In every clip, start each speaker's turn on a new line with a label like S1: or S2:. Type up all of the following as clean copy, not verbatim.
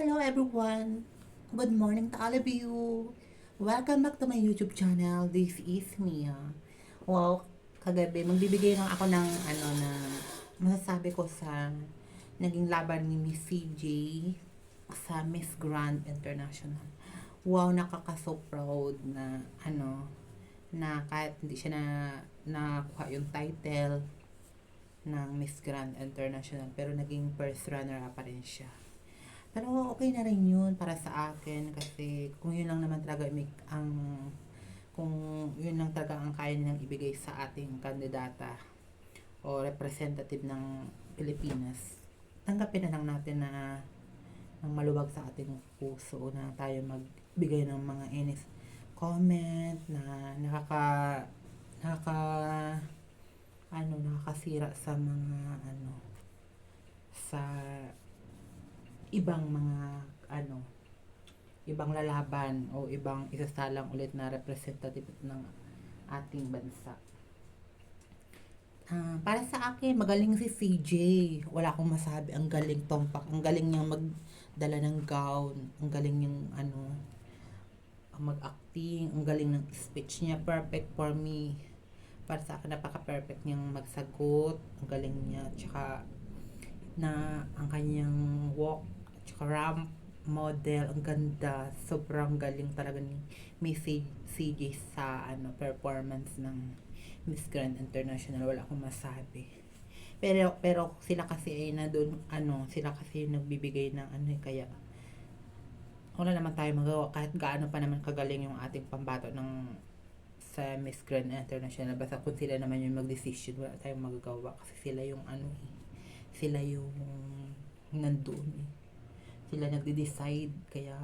S1: Hello everyone! Good morning to all of you! Welcome back to my YouTube channel. This is Mia. Wow, kagabi magbibigay lang ako ng na masasabi ko sa naging laban ni Miss CJ sa Miss Grand International. Wow, nakaka-so proud na na kahit hindi siya nakuha yung title ng Miss Grand International pero naging first runner up pa rin siya. Pero okay na rin yun para sa akin kasi kung yun lang naman talaga kung yun lang talaga ang kaya nilang ibigay sa ating kandidata o representative ng Pilipinas, tanggapin na lang natin na ng maluwag sa ating puso na tayo magbigay ng mga inis comment na nakaka nakakasira sa mga sa ibang mga ibang lalaban o ibang isasalang ulit na representative ng ating bansa. Para sa akin, magaling si CJ. Wala akong masabi. Ang galing tumpak. Ang galing niyang magdala ng gown. Ang galing niyang mag-acting. Ang galing ng speech niya. Perfect for me. Para sa akin, napaka-perfect niyang magsagot. Ang galing niya. Tsaka na ang kanyang walk tsaka ramp model, ang ganda, sobrang galing talaga ni Miss CJ sa performance ng Miss Grand International. Wala akong masabi, pero sila kasi ay na doon sila kasi nagbibigay ng kaya wala naman tayo magawa kahit gaano pa naman kagaling yung ating pambato ng sa Miss Grand International. Basta kung sila naman yung mag-decision, wala tayong magagawa kasi sila yung sila yung nandoon sila nagde-decide. Kaya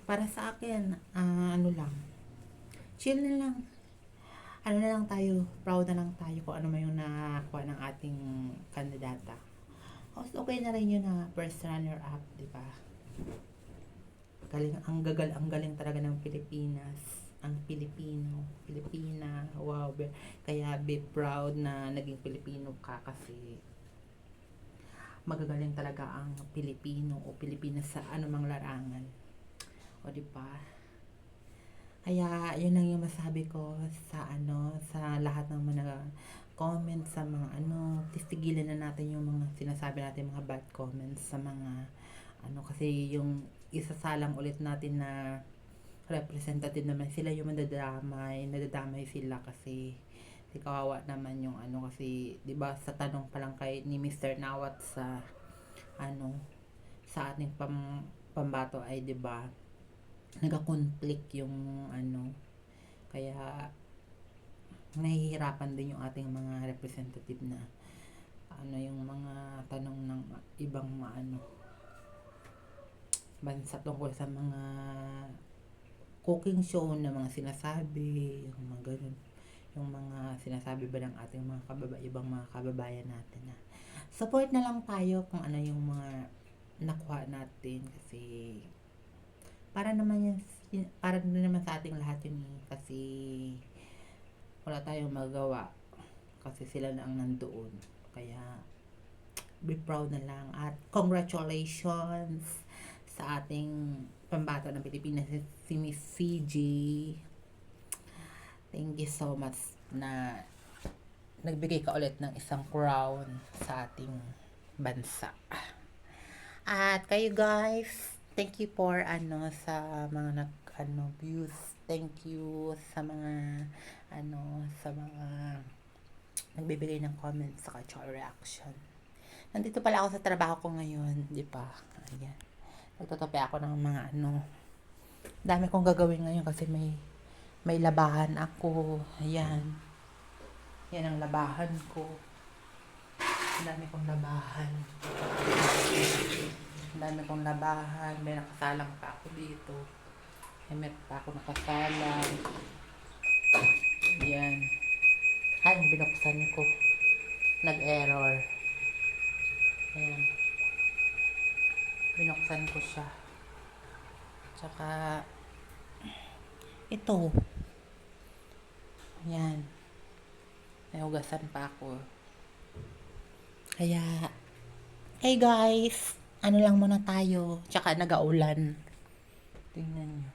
S1: para sa akin lang, chill na lang, na lang tayo, proud na lang tayo kung ano man yung nakakuha ng ating kandidata. Okay na rin yun na first runner up, di ba? Galing, ang galing talaga ng Pilipinas, ang Pilipina. Wow, kaya be proud na naging Pilipino ka kasi magagaling talaga ang Pilipino o Pilipinas sa anumang larangan. O di ba? Kaya yun lang yung masabi ko sa lahat ng mga comment sa mga tigilan na natin yung mga sinasabi natin mga bad comments sa mga kasi yung isasalang ulit natin na representative naman sila yung nadadamay sila kasi di kawawa naman yung kasi 'di ba sa tanong pa lang kay ni Mr. Nawat sa sa ating pambato ay 'di ba nagka-conflict yung kaya nahihirapan din yung ating mga representative na yung mga tanong ng ibang bansa tungkol sa mga cooking show na mga sinasabi, yung mga ganun, yung mga sinasabi ba ng ating mga ibang mga kababayan natin na support na lang tayo kung ano yung mga nakuha natin kasi para naman para naman sa ating lahat yun kasi wala tayong magawa kasi sila na ang nandoon. Kaya be proud na lang at congratulations sa ating pambato ng Pilipinas, si Miss CJ. Thank you so much na nagbigay ka ulit ng isang crown sa ating bansa. At kayo guys, thank you for sa mga views. Thank you sa mga sa mga nagbibigay ng comments sa reaction. Nandito pala ako sa trabaho ko ngayon, di ba? Ayan. Nagtotope ako ng mga dami kong gagawin ngayon kasi may labahan ako. Ayan. Yan ang labahan ko. Ang dami kong labahan. Ang dami kong labahan. May nakasalang pa ako dito. May pa ako nakasalang. Ayan. Ay, binuksan ko. Nag-error. Ayan. Binuksan ko siya. Tsaka ito. Ayan. May hugasan pa ako. Kaya Hey guys, ano lang muna tayo. Tsaka nag-aulan. Tingnan nyo.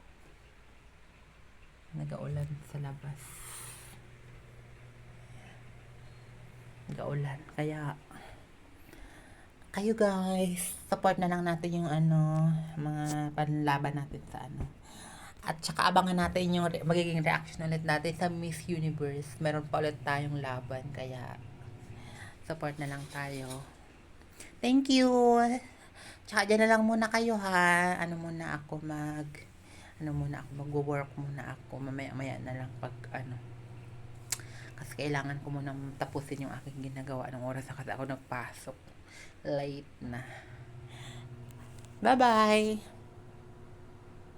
S1: Nag-aulan sa labas. Nag-aulan. Kaya, kayo guys, support na lang natin yung mga panlaban natin sa At saka abangan natin yung magiging reaction ulit natin sa Miss Universe. Meron pa ulit tayong laban. Kaya, support na lang tayo. Thank you! Tsaka dyan na lang muna kayo ha. Mag-work muna ako. Mamaya-maya na lang pag Kasi kailangan ko muna tapusin yung aking ginagawa ng oras na kasi ako nagpasok. Late na. Bye-bye!